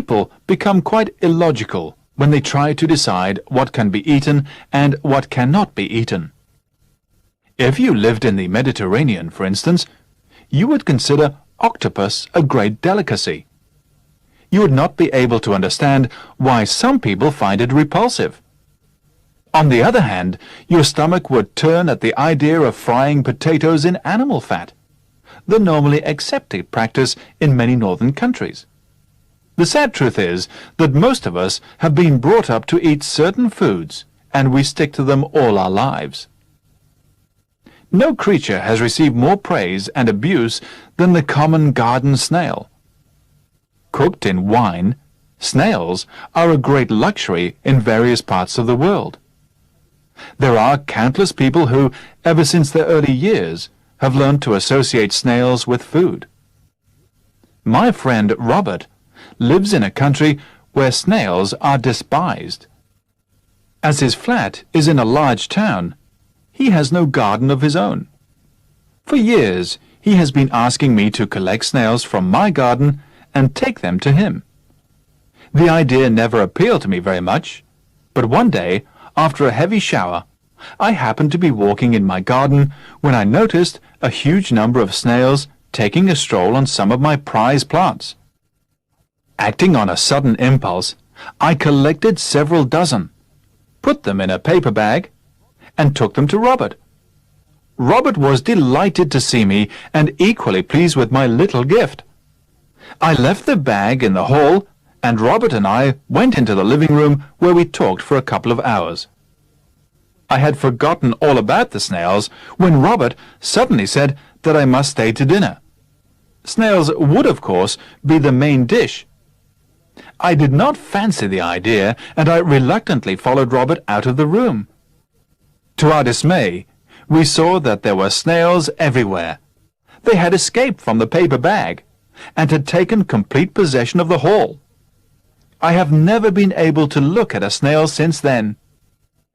people become quite illogical when they try to decide what can be eaten and what cannot be eaten. If you lived in the Mediterranean, for instance, you would consider octopus a great delicacy. You would not be able to understand why some people find it repulsive. On the other hand, your stomach would turn at the idea of frying potatoes in animal fat, the normally accepted practice in many northern countries. The sad truth is that most of us have been brought up to eat certain foods, and we stick to them all our lives. No creature has received more praise and abuse than the common garden snail. Cooked in wine, snails are a great luxury in various parts of the world. There are countless people who, ever since their early years, have learned to associate snails with food. My friend Robert lives in a country where snails are despised. As his flat is in a large town, he has no garden of his own. For years, he has been asking me to collect snails from my garden and take them to him. The idea never appealed to me very much, but one day, after a heavy shower, I happened to be walking in my garden when I noticed a huge number of snails taking a stroll on some of my prize plants. Acting on a sudden impulse, I collected several dozen, put them in a paper bag, and took them to Robert. Robert was delighted to see me and equally pleased with my little gift. I left the bag in the hall, and Robert and I went into the living room where we talked for a couple of hours. I had forgotten all about the snails when Robert suddenly said that I must stay to dinner. Snails would, of course, be the main dish. I did not fancy the idea, and I reluctantly followed Robert out of the room. To our dismay, we saw that there were snails everywhere. They had escaped from the paper bag and had taken complete possession of the hall. I have never been able to look at a snail since then.